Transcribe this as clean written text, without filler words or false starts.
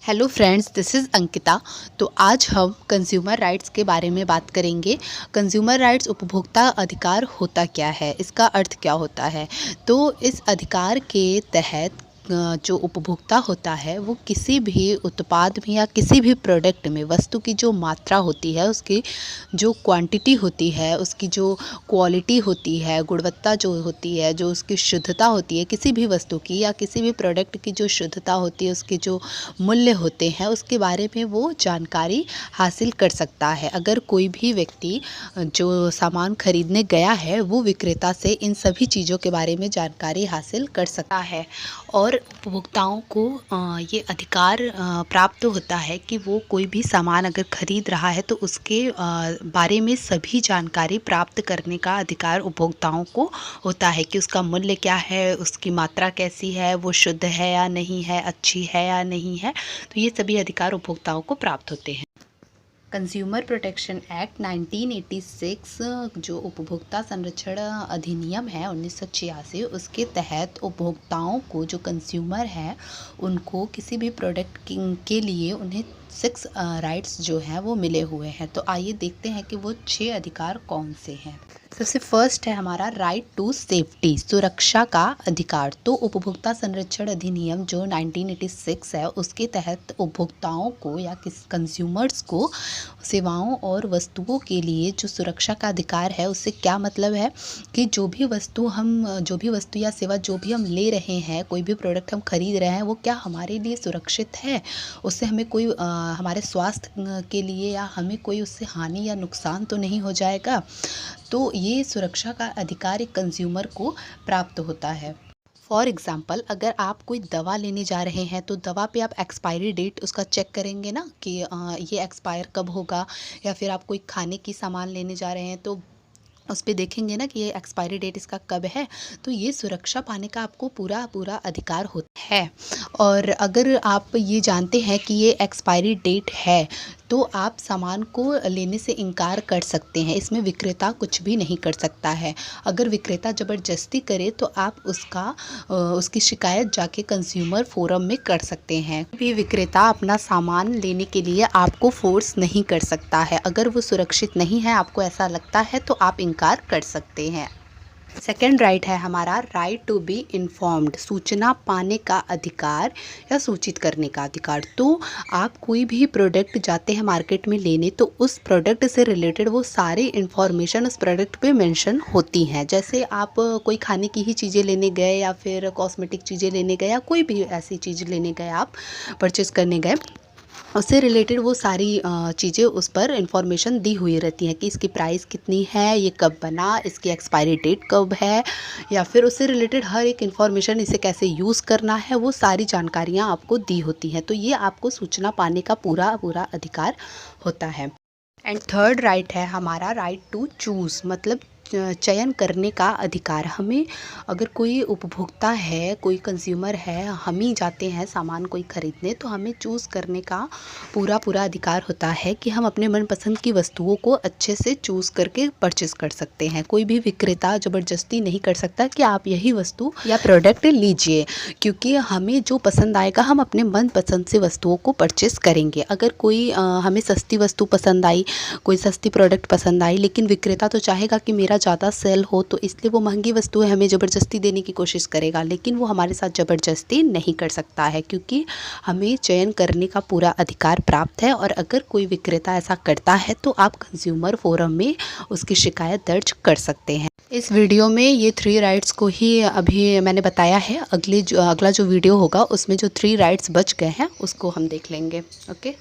Hello friends, this is Ankita. तो आज हम कंज्यूमर राइट्स के बारे में बात करेंगे। कंज्यूमर राइट्स उपभोक्ता अधिकार होता क्या है, इसका अर्थ क्या होता है। तो इस अधिकार के तहत जो उपभोक्ता होता है वो किसी भी उत्पाद में या किसी भी प्रोडक्ट में वस्तु की जो मात्रा होती है, उसकी जो क्वांटिटी होती है, उसकी जो क्वालिटी होती है, गुणवत्ता जो होती है, जो उसकी शुद्धता होती है, किसी भी वस्तु की या किसी भी प्रोडक्ट की जो शुद्धता होती है, उसके जो मूल्य होते हैं, उसके बारे में वो जानकारी हासिल कर सकता है। अगर कोई भी व्यक्ति जो सामान खरीदने गया है वो विक्रेता से इन सभी चीज़ों के बारे में जानकारी हासिल कर सकता है। और उपभोक्ताओं को ये अधिकार प्राप्त होता है कि वो कोई भी सामान अगर खरीद रहा है तो उसके बारे में सभी जानकारी प्राप्त करने का अधिकार उपभोक्ताओं को होता है कि उसका मूल्य क्या है, उसकी मात्रा कैसी है, वो शुद्ध है या नहीं है, अच्छी है या नहीं है। तो ये सभी अधिकार उपभोक्ताओं को प्राप्त होते हैं। कंज्यूमर प्रोटेक्शन एक्ट 1986 जो उपभोक्ता संरक्षण अधिनियम है 1986, उसके तहत उपभोक्ताओं को, जो कंज्यूमर है, उनको किसी भी प्रोडक्ट के लिए उन्हें 6 राइट्स जो हैं वो मिले हुए हैं। तो आइए देखते हैं कि वो 6 अधिकार कौन से हैं। सबसे फर्स्ट है हमारा राइट टू सेफ्टी, सुरक्षा का अधिकार। तो उपभोक्ता संरक्षण अधिनियम जो 1986 है, उसके तहत उपभोक्ताओं को या किस कंज्यूमर्स को सेवाओं और वस्तुओं के लिए जो सुरक्षा का अधिकार है, उससे क्या मतलब है कि जो भी वस्तु या सेवा जो भी हम ले रहे हैं, कोई भी प्रोडक्ट हम खरीद रहे हैं, वो क्या हमारे लिए सुरक्षित है, उससे हमें कोई हमारे स्वास्थ्य के लिए या हमें कोई उससे हानि या नुकसान तो नहीं हो जाएगा। तो ये सुरक्षा का अधिकार एक कंज्यूमर को प्राप्त होता है। फॉर एग्ज़ाम्पल, अगर आप कोई दवा लेने जा रहे हैं तो दवा पे आप एक्सपायरी डेट उसका चेक करेंगे ना कि ये एक्सपायर कब होगा। या फिर आप कोई खाने की सामान लेने जा रहे हैं तो उस पे देखेंगे ना कि ये एक्सपायरी डेट इसका कब है। तो ये सुरक्षा पाने का आपको पूरा अधिकार होता है। और अगर आप ये जानते हैं कि ये एक्सपायरी डेट है तो आप सामान को लेने से इनकार कर सकते हैं। इसमें विक्रेता कुछ भी नहीं कर सकता है। अगर विक्रेता ज़बरदस्ती करे तो आप उसकी शिकायत जाके कंज्यूमर फोरम में कर सकते हैं। भी विक्रेता अपना सामान लेने के लिए आपको फोर्स नहीं कर सकता है। अगर वो सुरक्षित नहीं है, आपको ऐसा लगता है, तो आप इनकार कर सकते हैं। सेकेंड राइट है हमारा राइट टू बी इन्फॉर्म्ड, सूचना पाने का अधिकार या सूचित करने का अधिकार। तो आप कोई भी प्रोडक्ट जाते हैं मार्केट में लेने, तो उस प्रोडक्ट से रिलेटेड वो सारी इन्फॉर्मेशन उस प्रोडक्ट पे मेंशन होती हैं। जैसे आप कोई खाने की ही चीज़ें लेने गए या फिर कॉस्मेटिक चीज़ें लेने गए या कोई भी ऐसी चीज़ लेने गए, आप परचेज़ करने गए, उससे रिलेटेड वो सारी चीज़ें उस पर इंफॉर्मेशन दी हुई रहती हैं कि इसकी प्राइस कितनी है, ये कब बना, इसकी एक्सपायरी डेट कब है, या फिर उससे रिलेटेड हर एक इन्फॉर्मेशन, इसे कैसे यूज़ करना है, वो सारी जानकारियाँ आपको दी होती हैं। तो ये आपको सूचना पाने का पूरा अधिकार होता है। एंड थर्ड राइट है हमारा राइट टू चूज़, मतलब चयन करने का अधिकार। हमें, अगर कोई उपभोक्ता है, कोई कंज्यूमर है, हम ही जाते हैं सामान कोई ख़रीदने, तो हमें चूज़ करने का पूरा अधिकार होता है कि हम अपने मनपसंद की वस्तुओं को अच्छे से चूज़ करके परचेज़ कर सकते हैं। कोई भी विक्रेता ज़बरदस्ती नहीं कर सकता कि आप यही वस्तु या प्रोडक्ट लीजिए, क्योंकि हमें जो पसंद आएगा हम अपने मनपसंद से वस्तुओं को परचेज़ करेंगे। अगर कोई हमें सस्ती वस्तु पसंद आई, कोई सस्ती प्रोडक्ट पसंद आई, लेकिन विक्रेता तो चाहेगा कि मेरा ज़्यादा सेल हो, तो इसलिए वो महंगी वस्तुएं हमें ज़बरदस्ती देने की कोशिश करेगा, लेकिन वो हमारे साथ ज़बरदस्ती नहीं कर सकता है, क्योंकि हमें चयन करने का पूरा अधिकार प्राप्त है। और अगर कोई विक्रेता ऐसा करता है तो आप कंज्यूमर फोरम में उसकी शिकायत दर्ज कर सकते हैं। इस वीडियो में ये 3 राइट्स को ही अभी मैंने बताया है। अगला जो वीडियो होगा उसमें जो 3 राइट्स बच गए हैं उसको हम देख लेंगे। ओके।